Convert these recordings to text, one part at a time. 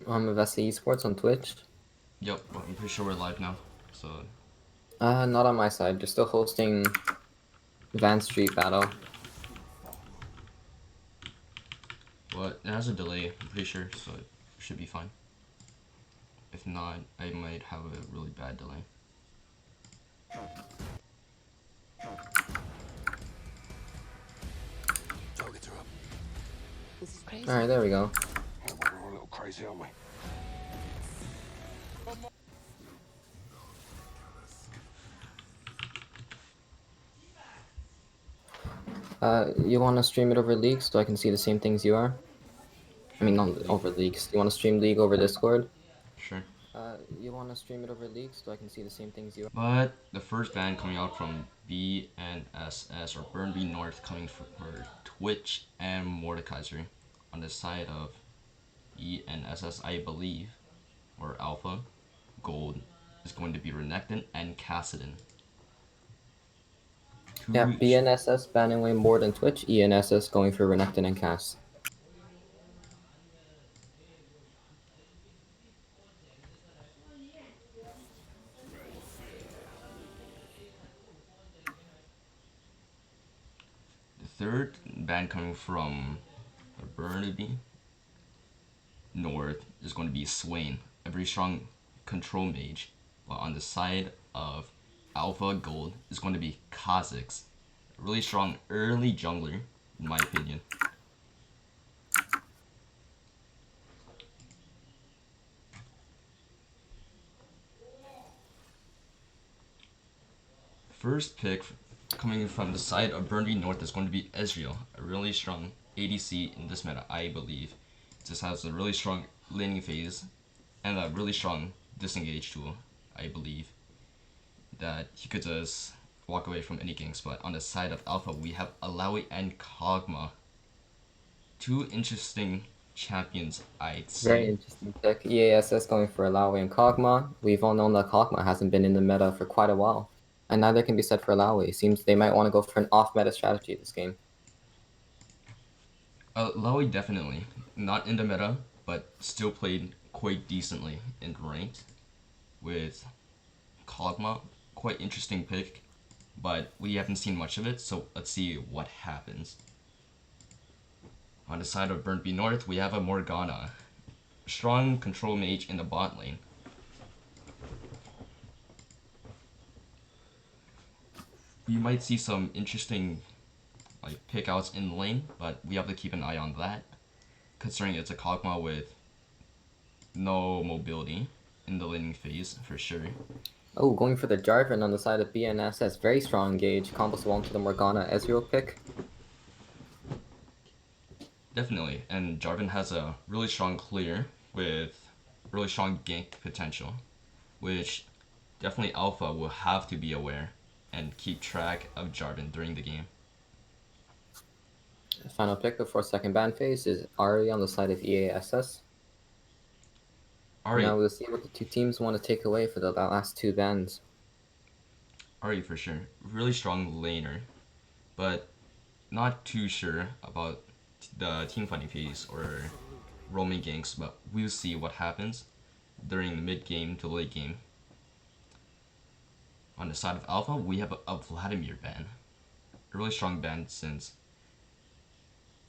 MVSSEA Esports on Twitch. Yep, well, I'm pretty sure we're live now. So, Not on my side. They're still hosting Van Street Battle. what? It has a delay, I'm pretty sure, so it should be fine. If not, I might have a really bad delay. Targets are up. This is crazy. Alright, there we go. Yeah, we're all a little crazy, aren't we? You want to stream it over League so I can see the same things you are? I mean, not League. over Leagues. You want to stream League over Discord? Sure. You want to stream it over League so I can see the same things you are? But the first ban coming out from BNSS or Burnaby North coming for Twitch and Mordekaiser on the side of ENSS, I believe, or Alpha Gold is going to be Renekton and Cassidon. Yeah, BNSS banning way more than Twitch. ENSS going for Renekton and Cass. The third ban coming from Burnaby North is going to be Swain, a very strong control mage, while on the side of Alpha Gold is going to be Kha'Zix, a really strong early jungler, in my opinion. First pick coming from the side of Burnaby North is going to be Ezreal, a really strong ADC in this meta, I believe. It just has a really strong laning phase and a really strong disengage tool, I believe, that he could just walk away from any ganks. But on the side of Alpha, we have Alawi and Kog'Maw. Two interesting champions, I'd Very say. interesting pick. EASS going for Alawi and Kog'Maw. We've all known that Kog'Maw hasn't been in the meta for quite a while. And neither can be said for Alawi. Seems they might want to go for an off-meta strategy this game. Alawi definitely not in the meta, but still played quite decently in ranked. With Kog'Maw, quite interesting pick, but we haven't seen much of it, so let's see what happens. On the side of Burnaby North, we have a Morgana, strong control mage in the bot lane. We might see some interesting pick outs in lane, but we have to keep an eye on that, considering it's a Kog'Maw with no mobility in the laning phase for sure. Oh, going for the Jarvan on the side of BNSS. Very strong engage. Combos well into the Morgana Ezreal pick. Definitely, and Jarvan has a really strong clear with really strong gank potential, which definitely Alpha will have to be aware and keep track of Jarvan during the game. Final pick before second ban phase is Ari on the side of EASS. Ari, Now we'll see what the two teams want to take away for the last two bans. Ari for sure, really strong laner, but not too sure about the team fighting phase or roaming ganks, but we'll see what happens during the mid game to late game. On the side of Alpha, we have a Vladimir ban. A really strong ban since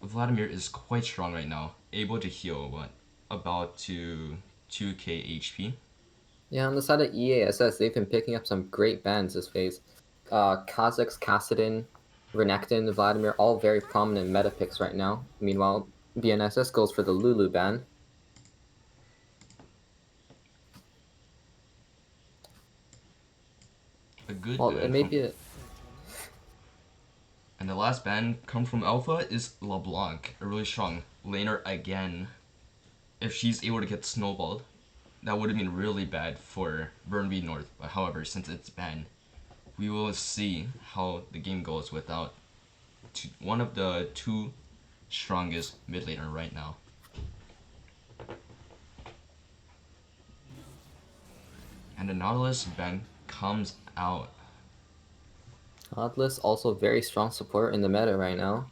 Vladimir is quite strong right now, able to heal what about to 2k HP. Yeah, on the side of EASS, they've been picking up some great bans this phase. Kha'Zix, Cassidon, Renekton, Vladimir, all very prominent meta picks right now. Meanwhile, BNSS goes for the Lulu ban. A good Well, it ban may from. be a... And the last ban come from Alpha is LeBlanc, a really strong laner again. If she's able to get snowballed, that would have been really bad for Burnaby North. But however, since it's banned, we will see how the game goes without one of the two strongest mid laner right now. And the Nautilus ban comes out. Nautilus also very strong support in the meta right now.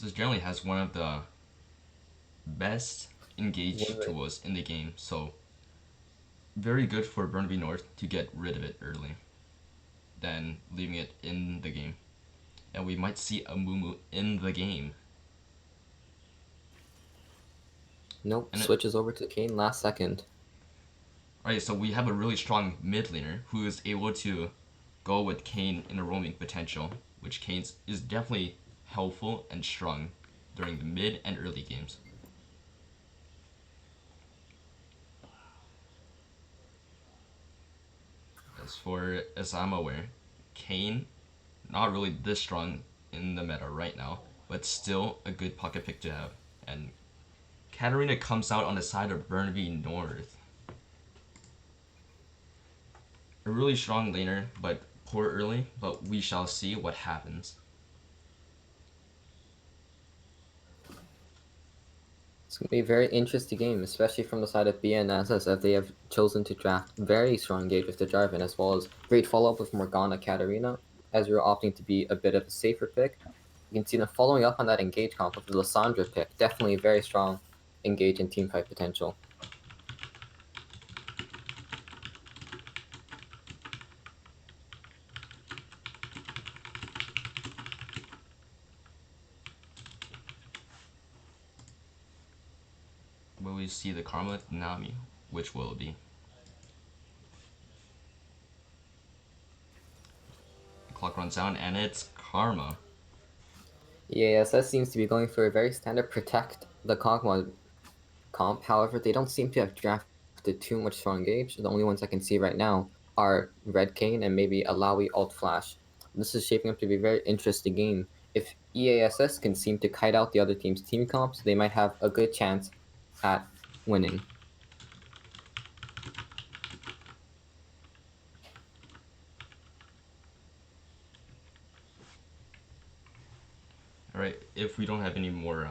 This generally has one of the best engaged Win rate. to us in the game. So very good for Burnaby North to get rid of it early, than leaving it in the game. And we might see a Mumu in the game. Nope, And switches over to Kane last second. alright, so we have a really strong mid laner who is able to go with Kane in a roaming potential, which Kane is definitely helpful and strong during the mid and early games. As I'm aware, Kane not really this strong in the meta right now, but still a good pocket pick to have. And Katarina comes out on the side of Burnaby North. A really strong laner, but poor early, but we shall see what happens. It's going to be a very interesting game, especially from the side of BNSS, as they have chosen to draft very strong engage with the Jarvan, as well as great follow-up with Morgana Katarina, as we're opting to be a bit of a safer pick. You can see them following up on that engage comp with the Lissandra pick. Definitely very strong engage and teamfight potential. Will we see the Karma Nami? Which will it be? The clock runs down and it's Karma. EASS seems to be going for a very standard protect the Kog'Maw comp. However, they don't seem to have drafted too much strong engage. The only ones I can see right now are Red Kane and maybe Alawi Alt Flash. This is shaping up to be a very interesting game. If EASS can seem to kite out the other team's team comps, they might have a good chance at winning. Alright, if we don't have any more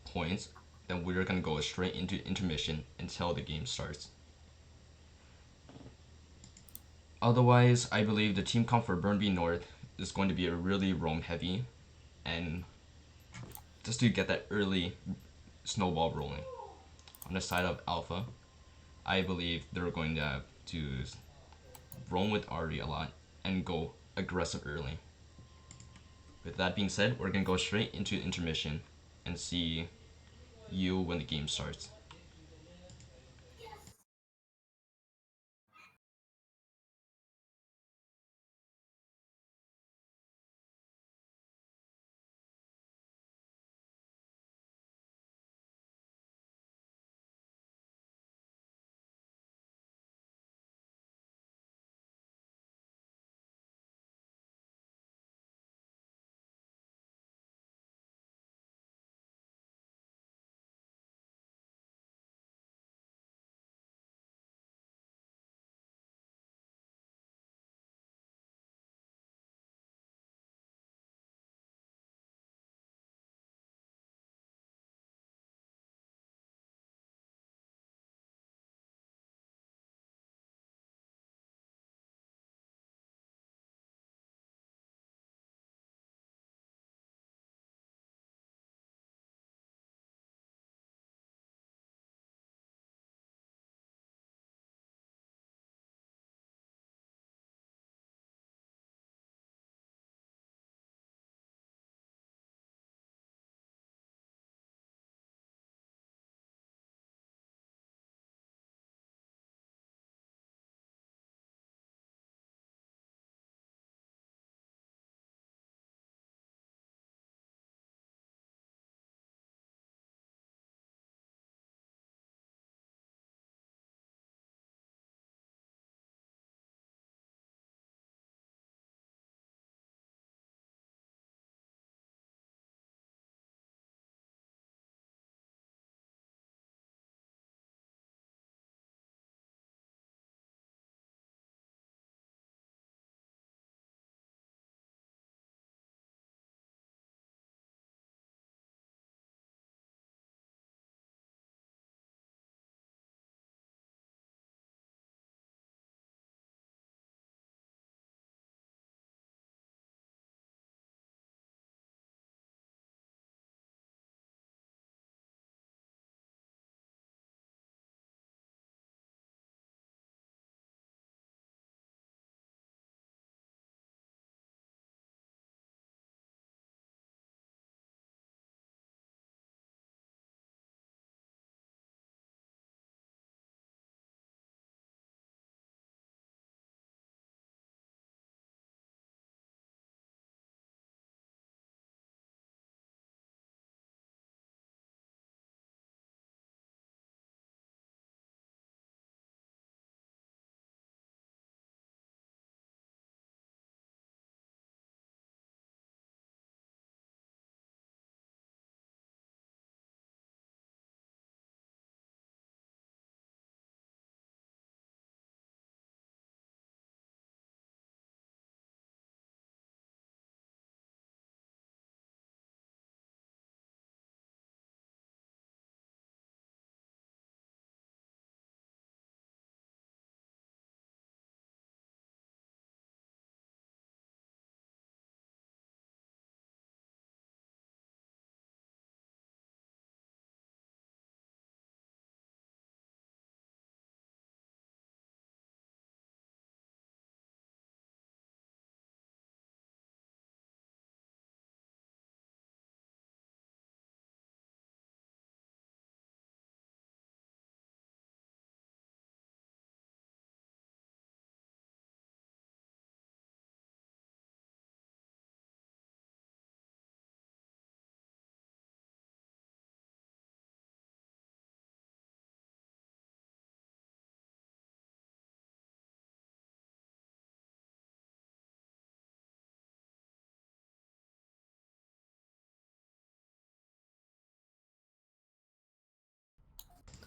points, then we're gonna go straight into intermission until the game starts. Otherwise, I believe the team comp for Burnaby North is going to be a really roam heavy, and just to get that early snowball rolling. On the side of Alpha, I believe they're going to roam with Ari a lot and go aggressive early. With that being said, we're gonna go straight into intermission and see you when the game starts.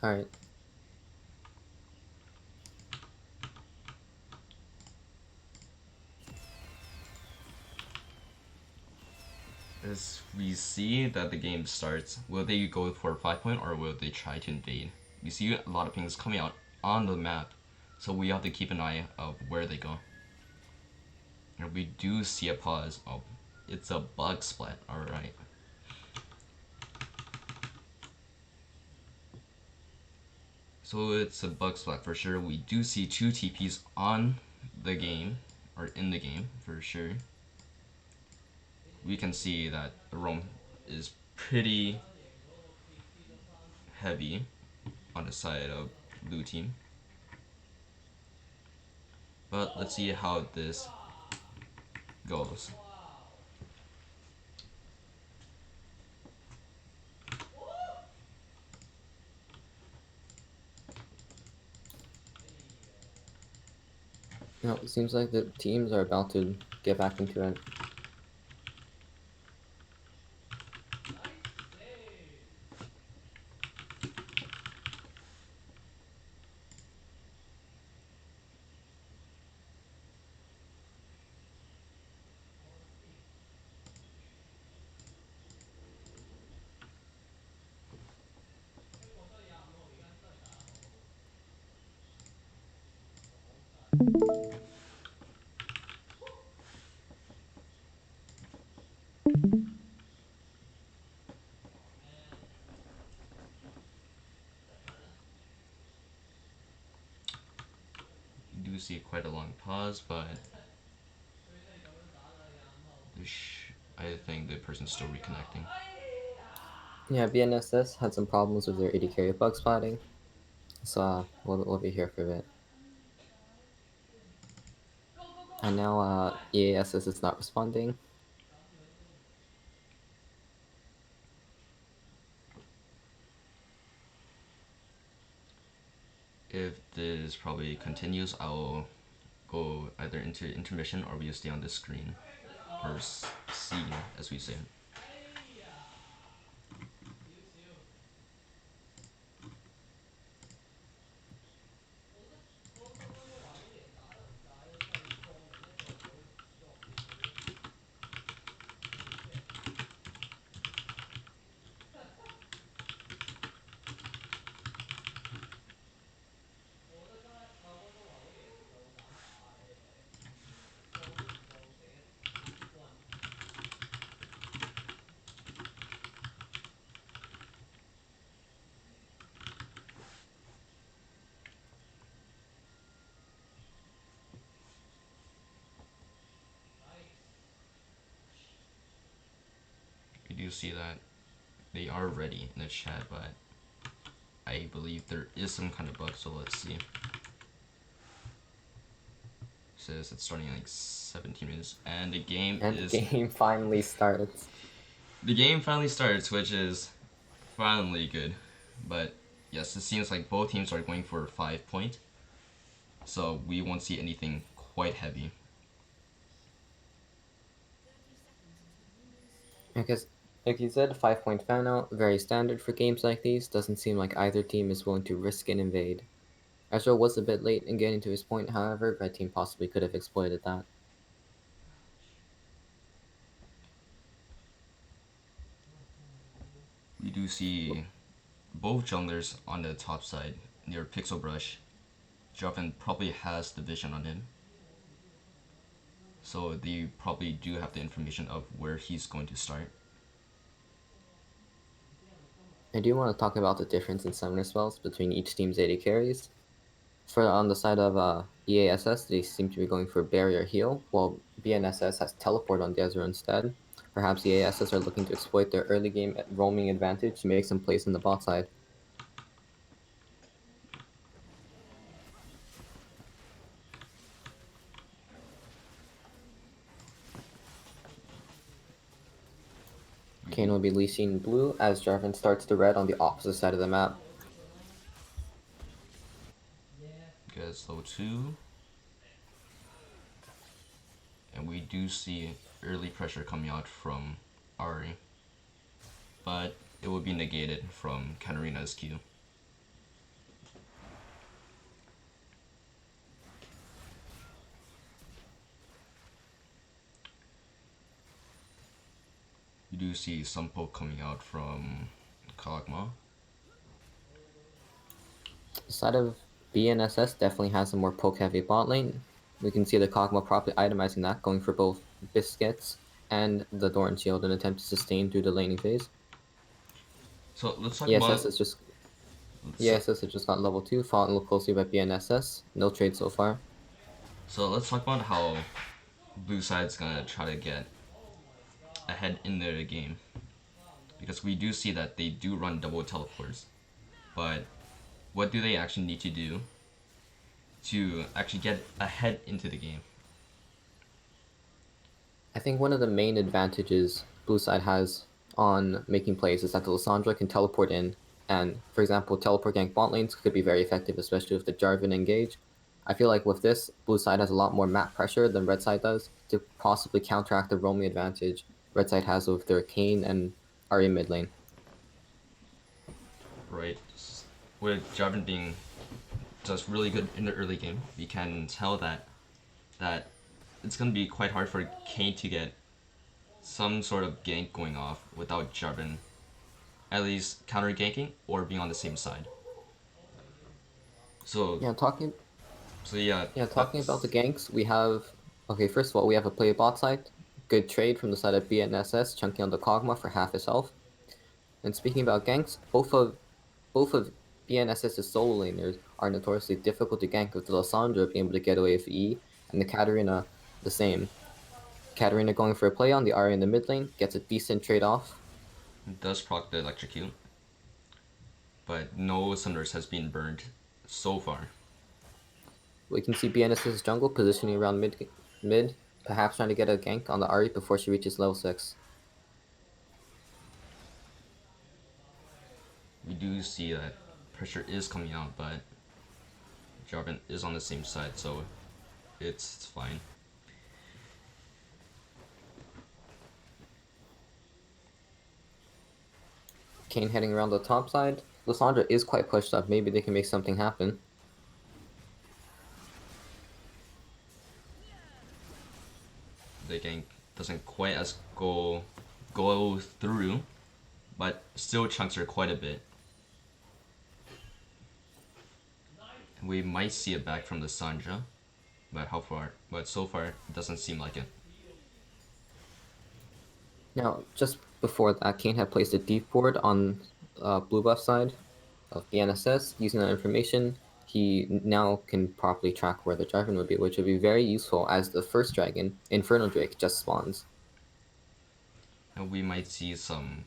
Alright. As we see that the game starts, will they go for 5 point or will they try to invade? We see a lot of things coming out on the map, so we have to keep an eye of where they go. And we do see a pause. Oh, it's a bug splat. Alright. So it's a bug splat for sure. We do see 2 TPs on the game, or in the game for sure. We can see that the roam is pretty heavy on the side of blue team. But let's see how this goes. You know, it seems like the teams are about to get back into it. You do see quite a long pause, but I think the person's still reconnecting. Yeah, BNSS had some problems with their AD carry bug spotting, so we'll be here for a bit. And now EASS is not responding. If this probably continues, I'll go either into intermission or we'll stay on the screen. Or C, as we say. We do see that they are ready in the chat, but I believe there is some kind of bug, so let's see. It says it's starting in like 17 minutes, and the game And is... the game finally starts. The game finally starts, which is finally good. But yes, it seems like both teams are going for 5 point, so we won't see anything quite heavy. I guess, like you said, 5 point fan out, very standard for games like these. Doesn't seem like either team is willing to risk an invade. Ezra was a bit late in getting to his point, however, red team possibly could have exploited that. We do see both junglers on the top side near Pixel Brush. Joven probably has the vision on him, so they probably do have the information of where he's going to start. I do want to talk about the difference in summoner spells between each team's AD carries. For on the side of EASS, they seem to be going for Barrier Heal, while BNSS has Teleport on Desert instead. Perhaps EASS are looking to exploit their early game roaming advantage to make some plays in the bot side. Kane will be leashing blue as Jarvan starts the red on the opposite side of the map. Gets low 2. And we do see early pressure coming out from Ari, but it will be negated from Katarina's Q. We do see some poke coming out from Kog'Maw. The side of BNSS definitely has a more poke-heavy bot lane. We can see the Kog'Maw properly itemizing that, going for both Biscuits and the Thorn Shield in an attempt to sustain through the laning phase. So let's talk ESS about is just let's, ESS has just got level 2, followed a little closely by BNSS. No trade so far. so let's talk about how blue side's gonna try to get ahead in the game, because we do see that they do run double teleports, but what do they actually need to do to actually get ahead into the game? I think one of the main advantages blue side has on making plays is that the Lissandra can teleport in, and for example, teleport gank bot lanes could be very effective, especially with the Jarvan engage. I feel like with this, blue side has a lot more map pressure than red side does to possibly counteract the roaming advantage red side has with their Kayn and Arya mid lane. Right, with Jarvan being just really good in the early game, we can tell that it's gonna be quite hard for Kayn to get some sort of gank going off without Jarvan at least counter ganking or being on the same side. So Yeah, talking yeah, Yeah, talking about the that's ganks, we have okay. First of all, we have a play bot side. Good trade from the side of BNSS, chunking on the Kog'Maw for half his health. And speaking about ganks, both of BNSS's solo laners are notoriously difficult to gank, with the Lissandra being able to get away with E, and the Katarina the same. Katarina going for a play on the Arya in the mid lane gets a decent trade off. does proc the electrocute, but no cinders has been burned so far. We can see BNSS's jungle positioning around mid, perhaps trying to get a gank on the Arya before she reaches level 6. We do see that pressure is coming out, but Jarvan is on the same side, so it's fine. Kayn heading around the top side. Lissandra is quite pushed up. Maybe they can make something happen. The gank doesn't quite as go through, but still chunks her quite a bit. We might see it back from the Sandra, but how far? But so far, it doesn't seem like it. Now, just before that, Kayn had placed a deep board on blue buff side of the NSS. Using that information, he now can properly track where the dragon would be, which would be very useful as the first dragon, Infernal Drake, just spawns. And we might see some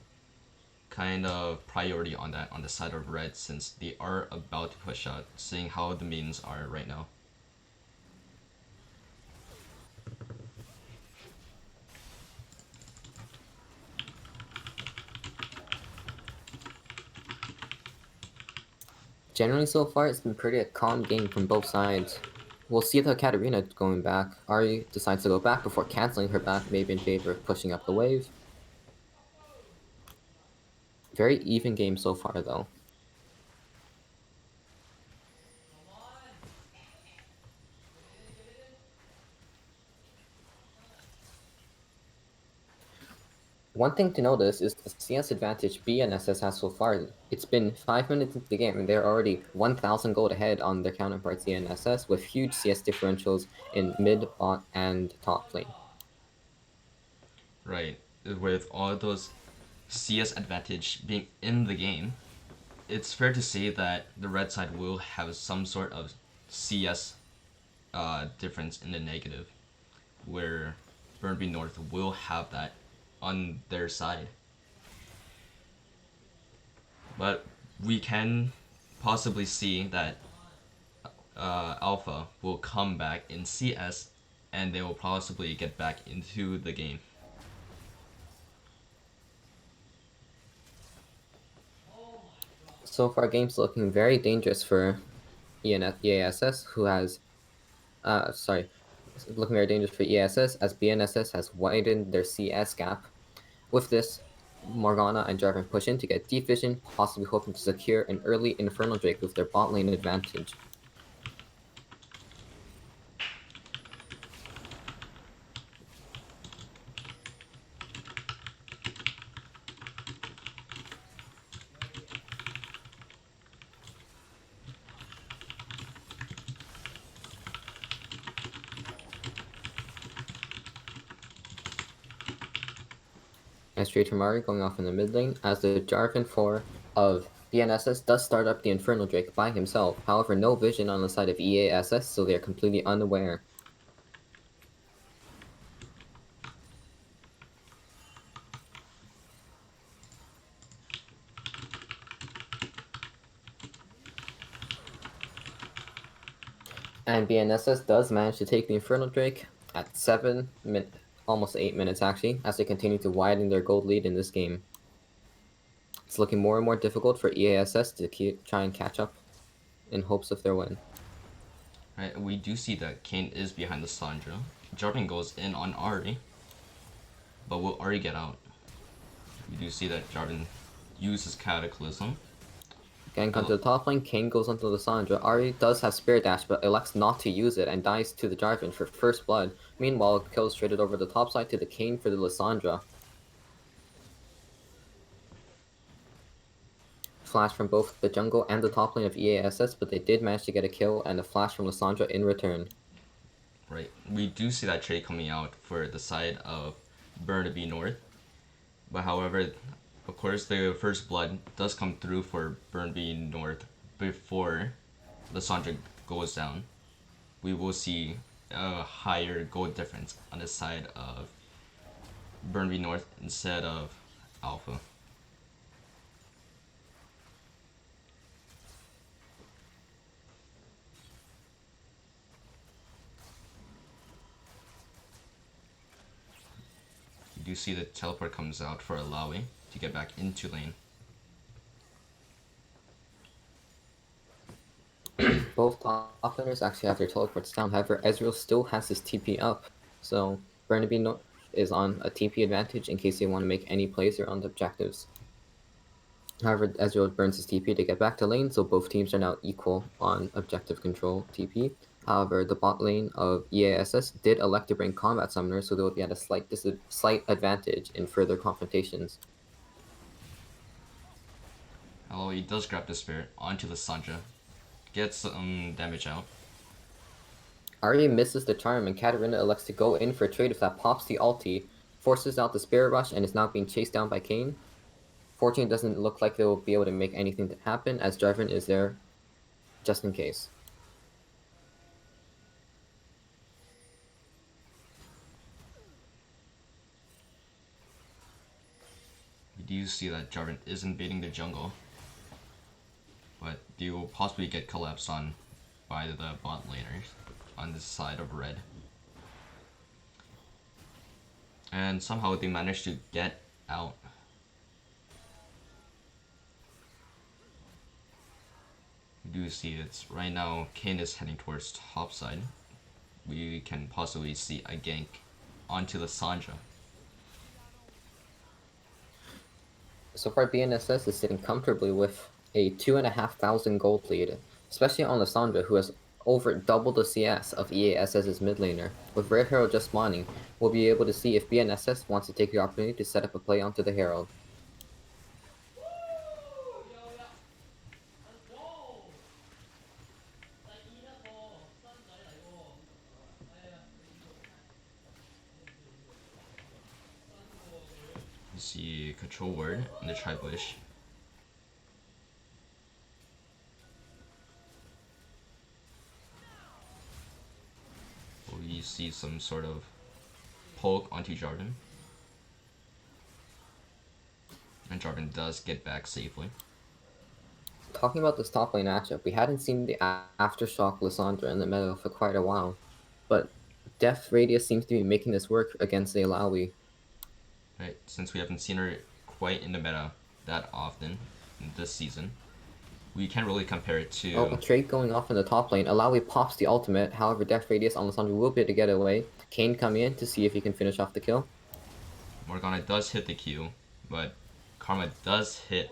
kind of priority on that on the side of red, since they are about to push out, seeing how the mains are right now. Generally, so far, it's been pretty a calm game from both sides. We'll see the Katarina going back. Ari decides to go back before canceling her back, maybe in favor of pushing up the wave. Very even game so far, though. One thing to notice is the CS advantage BNSS has so far. It's been 5 minutes into the game and they're already 1,000 gold ahead on their counterparts ENSS with huge CS differentials in mid, bot, and top lane. Right, with all those CS advantage being in the game, it's fair to say that the red side will have some sort of CS difference in the negative, where Burnaby North will have that on their side. But we can possibly see that Alpha will come back in CS, and they will possibly get back into the game. So far, game's looking very dangerous for EASS, who has, sorry, looking very dangerous for EASS as BNSS has widened their CS gap. With this, Morgana and Jarvan push in to get deep vision, possibly hoping to secure an early Infernal Drake with their bot lane advantage. And straight from Mari going off in the mid lane as the Jarvan 4 of BNSS does start up the Infernal Drake by himself. However, no vision on the side of EASS, so they are completely unaware. And BNSS does manage to take the Infernal Drake at 7 minutes, almost 8 minutes actually, as they continue to widen their gold lead in this game. It's looking more and more difficult for EASS to try and catch up in hopes of their win. Right, we do see that Kane is behind the Sandra. Jarvan goes in on Ari, but will Ari get out? We do see that Jarvan uses Cataclysm. Getting onto the top lane, Kane goes onto the Sandra. Ari does have Spirit Dash, but elects not to use it and dies to the Jarvan for first blood. Meanwhile, kills traded over the top side to the Kane for the Lysandra. Flash from both the jungle and the top lane of EASS, but they did manage to get a kill and a flash from Lysandra in return. Right, we do see that trade coming out for the side of Burnaby North. But however, of course, the first blood does come through for Burnaby North before Lysandra goes down. We will see a higher gold difference on the side of Burnaby North instead of Alpha. You do see the teleport comes out for Alawi to get back into lane. Both top laners actually have their teleports down, however, Ezreal still has his TP up, so Burnaby is on a TP advantage in case they want to make any plays around objectives. However, Ezreal burns his TP to get back to lane, so both teams are now equal on objective control TP. However, the bot lane of EASS did elect to bring combat summoners, so they will be at a slight advantage in further confrontations. Alawi does grab the spirit onto the Sandra, gets some damage out. Arya misses the charm, and Katarina elects to go in for a trade if that pops the ulti, forces out the Spirit Rush, and is now being chased down by Kayn. 14 doesn't look like they will be able to make anything happen, as Jarvan is there just in case. We do see that Jarvan is invading the jungle, but they will possibly get collapsed on by the bot laners on this side of red. And somehow they managed to get out. We do see it's right now Kayn is heading towards top side. We can possibly see a gank onto the Sandra. So far, BNSS is sitting comfortably with a 2,500 gold lead, especially on Lysandra, who has over double the CS of EASS's mid laner. With Red Herald just spawning, we'll be able to see if BNSS wants to take the opportunity to set up a play onto the Herald. You see control word in the tri-bush. We see some sort of poke onto Jarvan. And Jarvan does get back safely. Talking about this top lane matchup, we hadn't seen the Aftershock Lysandra in the meta for quite a while, but Death Radius seems to be making this work against the Alawi. Right, since we haven't seen her quite in the meta that often in this season, we can't really compare it to... Oh, a trade going off in the top lane. Alawi pops the ultimate, however Death Radius on Lysandra will be able to get away. Kayn coming in to see if he can finish off the kill. Morgana does hit the Q, but Karma does hit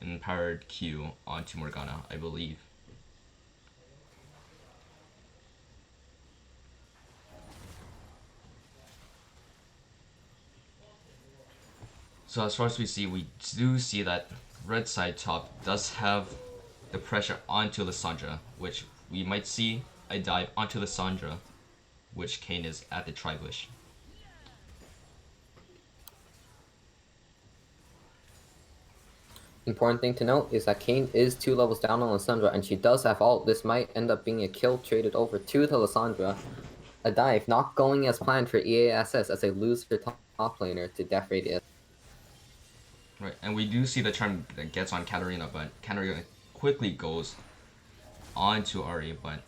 an empowered Q onto Morgana, I believe. So as far as we do see that red side top does have the pressure onto Lysandra, which we might see a dive onto Lysandra, which Kayn is at the tri-bush. Important thing to note is that Kayn is 2 levels down on Lissandra, and she does have ult. This might end up being a kill traded over to the Lissandra. A dive not going as planned for EASS as they lose their top laner to Death Radius. Right, and we do see the charm that gets on Katarina, but Katarina quickly goes onto Ahri, but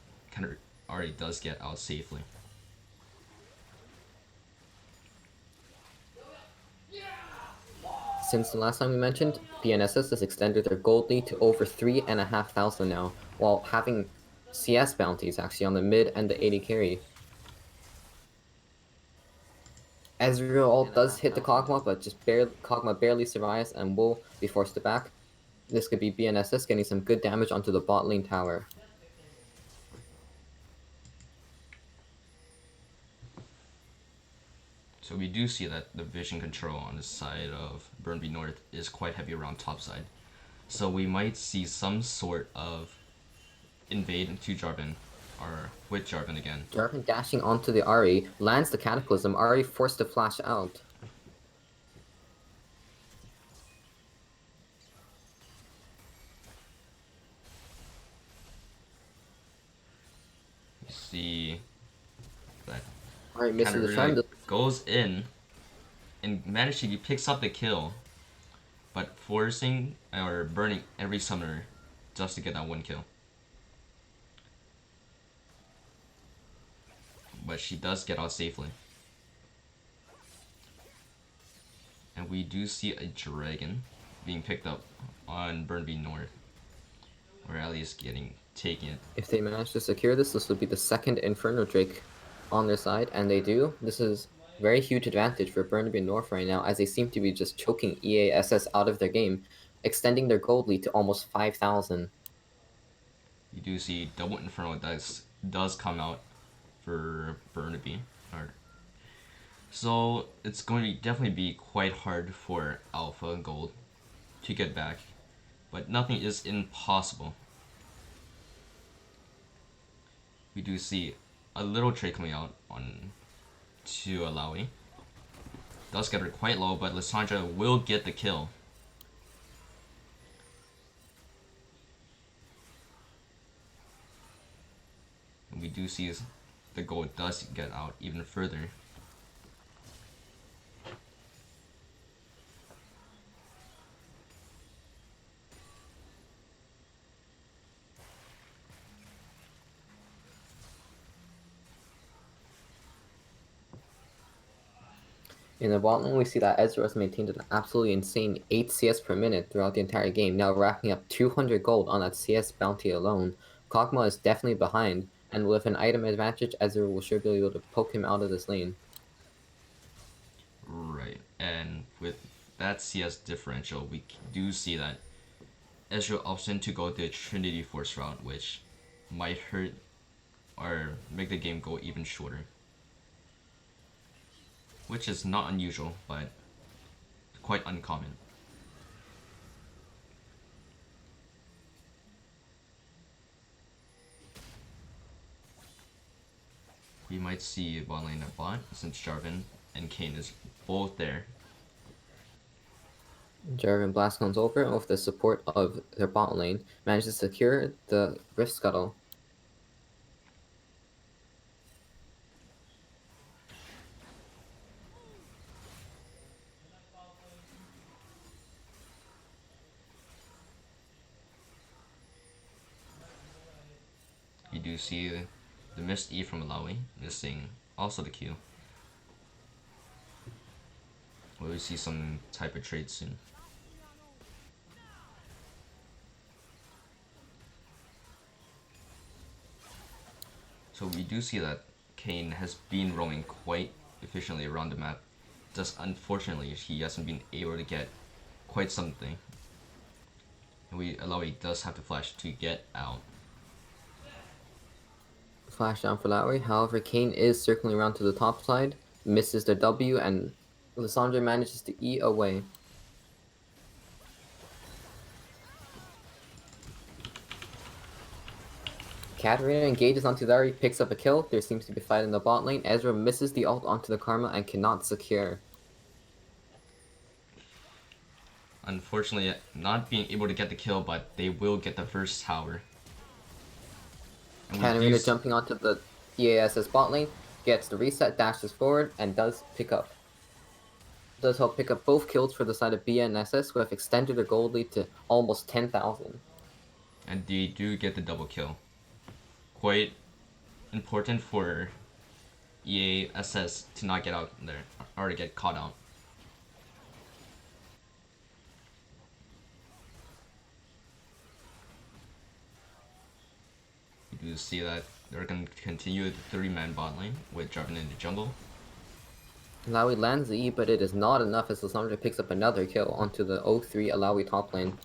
Ahri does get out safely. Since the last time we mentioned, BNSS has extended their gold lead to over 3,500 now, while having CS bounties actually on the mid and the AD carry. Ezreal ult does hit the Kog'Maw, but Kog'Maw barely survives and will be forced to back. This could be BNSS getting some good damage onto the bot lane tower. So we do see that the vision control on the side of Burnaby North is quite heavy around top side. So we might see some sort of invade to Jarvan, or with Jarvan again. Jarvan dashing onto the Ahri, lands the Cataclysm, Ahri forced to flash out. You see that Ahri misses the Katarina charm. goes in and he picks up the kill, but forcing or burning every summoner just to get that one kill. But she does get out safely. And we do see a dragon being picked up on Burnaby North, or at least getting taken. If they manage to secure this, this would be the second Inferno Drake on their side, and they do. This is very huge advantage for Burnaby North right now, as they seem to be just choking EASS out of their game, extending their gold lead to almost 5,000. You do see double Inferno does come out for Burnaby. So it's going to definitely be quite hard for Alpha and Gold to get back, but nothing is impossible. We do see a little trade coming out on to Alawi. Does get her quite low, but Lissandra will get the kill. And we do see the gold does get out even further. In the bot lane, we see that Ezra has maintained an absolutely insane 8 CS per minute throughout the entire game, now racking up 200 gold on that CS bounty alone. Kog'Maw is definitely behind, and with an item advantage, Ezra will sure be able to poke him out of this lane. Right, and with that CS differential, we do see that Ezra opts in to go the Trinity Force route, which might hurt or make the game go even shorter. Which is not unusual, but quite uncommon. We might see bot lane at bot, since Jarvan and Kayn is both there. Jarvan blast comes over, and with the support of their bot lane, manages to secure the Rift Scuttle. You do see the missed E from Alawi, missing also the Q. We'll see some type of trade soon. So we do see that Kayn has been roaming quite efficiently around the map. Just unfortunately, he hasn't been able to get quite something. And Alawi does have to flash to get out. Flash down for Lowry, however, Kayn is circling around to the top side, misses the W, and Lissandra manages to E away. Katarina engages onto Lowry, picks up a kill. There seems to be a fight in the bot lane. Ezra misses the ult onto the Karma and cannot secure. Unfortunately, not being able to get the kill, but they will get the first tower. And we do Katarina jumping onto the EASS bot lane, gets the reset, dashes forward, and does help pick up both kills for the side of BNSS, who have extended their gold lead to almost 10,000. and they do get the double kill. Quite important for EASS to not get out there or to get caught out. You do see that they're going to continue the 3-man bot lane with Jarvan in the jungle. Alawi lands the E, but it is not enough as Lissandra picks up another kill onto the 0-3 Alawi top lane.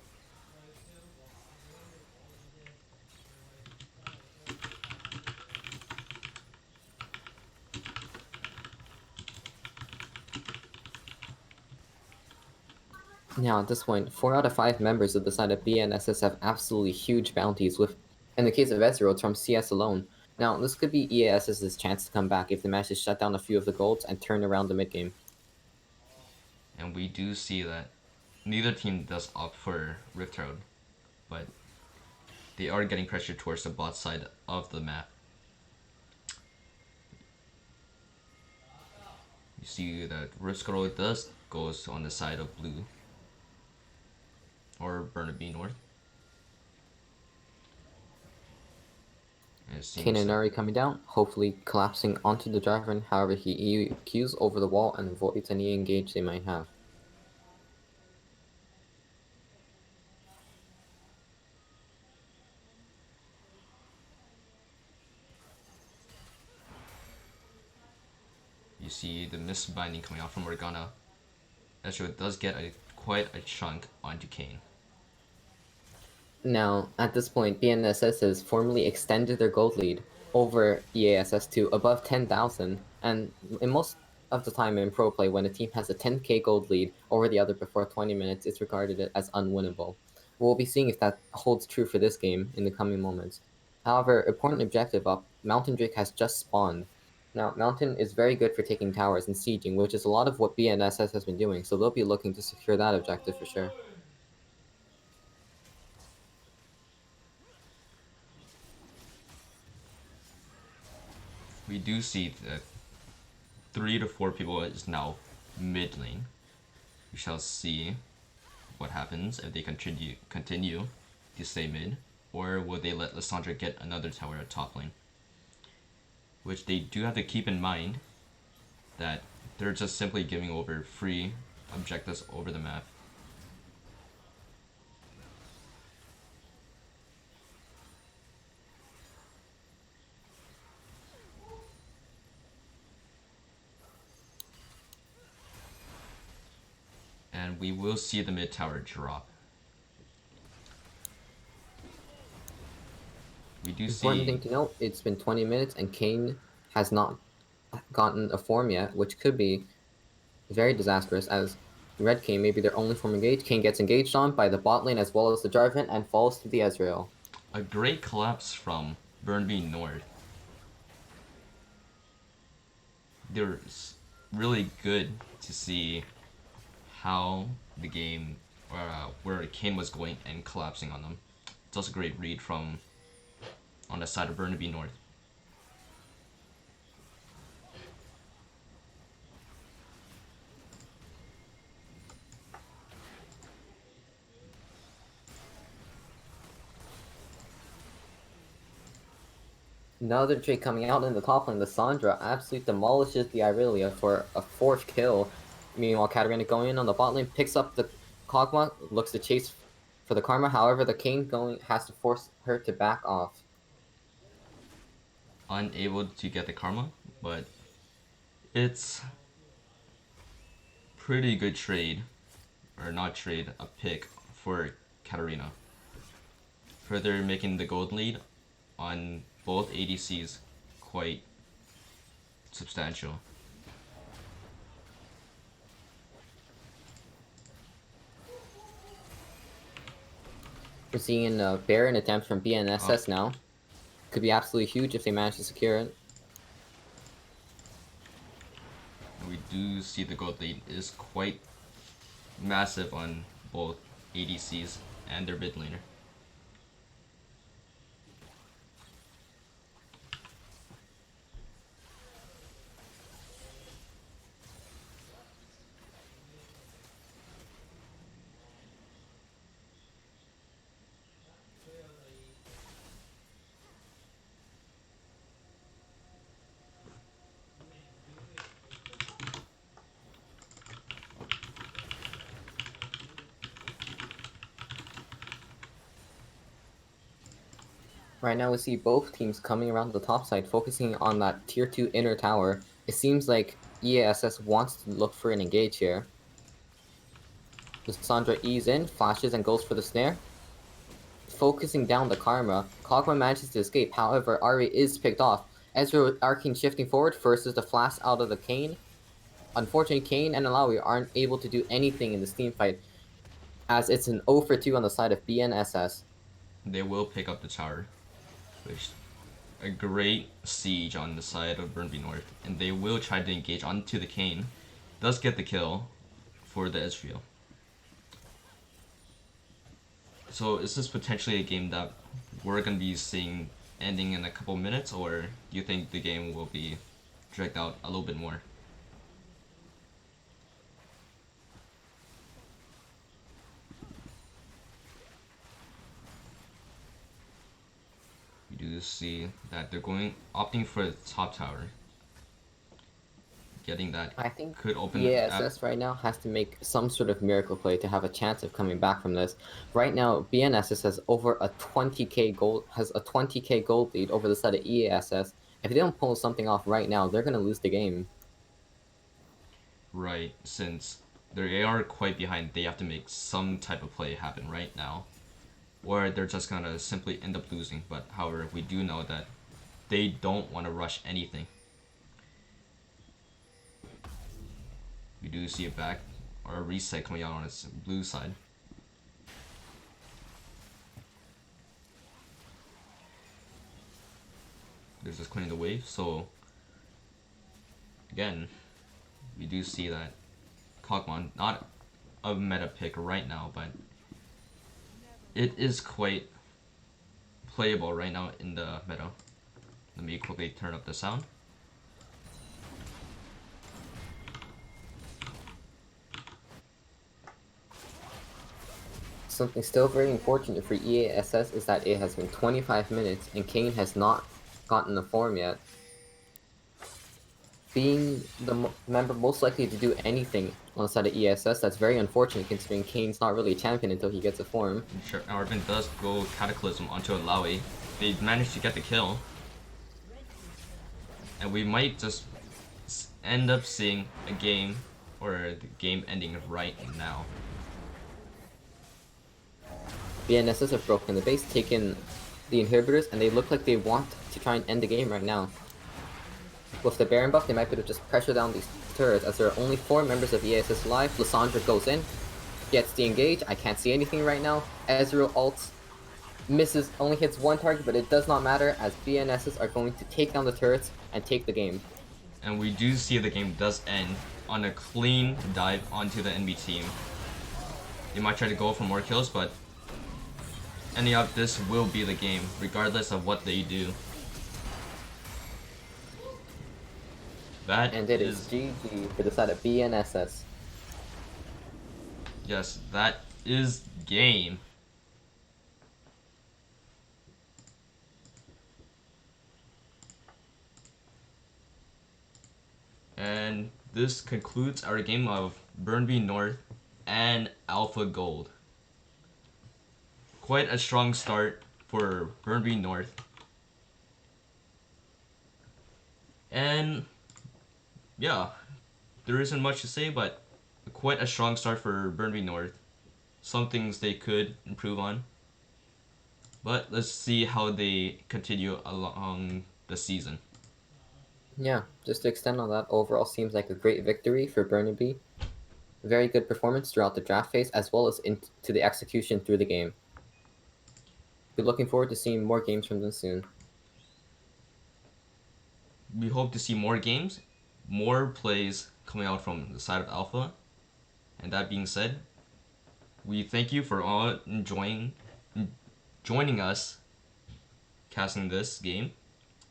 Now, at this point, 4 out of 5 members of the side of BNSS have absolutely huge bounties, with, in the case of Ezreal, it's from CS alone. Now, this could be EASS's chance to come back if they manage to shut down a few of the golds and turn around the mid game. And we do see that neither team does opt for Rift Herald, but they are getting pressure towards the bot side of the map. You see that Rift Scroll does goes on the side of blue, or Burnaby North. And it seems that Kainanari coming down, hopefully collapsing onto the Jarvan, however he EQs over the wall and avoids any engage they might have. you see the misbinding coming out from Morgana. Ezreal does get quite a chunk onto Kayn. Now, at this point, BNSS has formally extended their gold lead over EASS to above 10,000, and in most of the time in pro play, when a team has a 10k gold lead over the other before 20 minutes, it's regarded as unwinnable. We'll be seeing if that holds true for this game in the coming moments. However, important objective up, Mountain Drake has just spawned. Now, Mountain is very good for taking towers and sieging, which is a lot of what BNSS has been doing, so they'll be looking to secure that objective for sure. We do see that 3 to 4 people is now mid lane. We shall see what happens if they continue to stay mid, or will they let Lissandra get another tower at top lane? Which they do have to keep in mind that they're just simply giving over free objectives over the map. And we will see the mid tower drop. We do Important see thing to note, it's been 20 minutes and Kayn has not gotten a form yet, which could be very disastrous as Red Kayn may be their only form engaged. Kayn gets engaged on by the bot lane as well as the Jarvan and falls to the Ezreal. a great collapse from Burnaby North. They're really good to see how the game, or where Kayn was going and collapsing on them. It's also a great read from on the side of Burnaby North. Another Drake coming out in the top lane, the Sandra absolutely demolishes the Irelia for a 4th kill. Meanwhile, Katarina going in on the bot lane, picks up the Kog'Maw, looks to chase for the Karma, however the Kayn has to force her to back off. Unable to get the karma, but it's pretty good trade, or not trade, a pick for Katarina. Further making the gold lead on both ADCs quite substantial. We're seeing a Baron attempt from BNSS now. Could be absolutely huge if they manage to secure it. We do see the gold lead is quite massive on both ADCs and their mid laner. Right now, we see both teams coming around the top side, focusing on that tier 2 inner tower. It seems like EASS wants to look for an engage here. Lissandra ease in, flashes, and goes for the snare. Focusing down the Karma, Kog'Maw manages to escape. However, Ari is picked off. Ezreal Arcane shifting forward, first is the flash out of the Kayn. Unfortunately, Kayn and Alawi aren't able to do anything in this team fight, as it's an 0 for 2 on the side of BNSS. They will pick up the tower, which a great siege on the side of Burnaby North, and they will try to engage onto the Kayn. Does get the kill for the Ezreal. So is this potentially a game that we're going to be seeing ending in a couple minutes, or do you think the game will be dragged out a little bit more? We do see that they're opting for the top tower. Getting that I think could open BASS right now has to make some sort of miracle play to have a chance of coming back from this. Right now, BNSS has over a 20k gold lead over the side of EASS. If they don't pull something off right now, they're gonna lose the game. Right, since they are quite behind, they have to make some type of play happen right now, or they're just gonna simply end up losing. But however, we do know that they don't want to rush anything. We do see a back or a reset coming out on its blue side. There's just clearing the wave, so again, we do see that Kog'Maw, not a meta pick right now, but it is quite playable right now in the meta. Let me quickly turn up the sound. Something still very unfortunate for EASS is that it has been 25 minutes and Kayn has not gotten the form yet. Being the member most likely to do anything on the side of ESS, that's very unfortunate considering Kane's not really a champion until he gets a form. Sure, Arvin does go Cataclysm onto Alawi. They managed to get the kill. And we might just end up seeing a game, or the game ending right now. BNSS have broken the base, taken the inhibitors, and they look like they want to try and end the game right now. With the Baron buff, they might be able to just pressure down these turrets, as there are only 4 members of ESS alive. Lissandra goes in, gets the engage. I can't see anything right now. Ezreal ults, misses, only hits 1 target, but it does not matter, as BNSS are going to take down the turrets and take the game. And we do see the game does end on a clean dive onto the enemy team. They might try to go for more kills, but any of this will be the game, regardless of what they do. And it is GG for the side of BNSS. Yes, that is game. And this concludes our game of Burnaby North and Alpha Gold. Quite a strong start for Burnaby North. And yeah, there isn't much to say, but quite a strong start for Burnaby North. Some things they could improve on. But let's see how they continue along the season. Yeah, just to extend on that, overall seems like a great victory for Burnaby. Very good performance throughout the draft phase, as well as into the execution through the game. Be looking forward to seeing more games from them soon. We hope to see more games, more plays coming out from the side of Alpha. And that being said, we thank you for all joining us casting this game,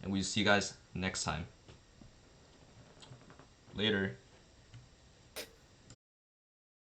and we'll see you guys next time. Later.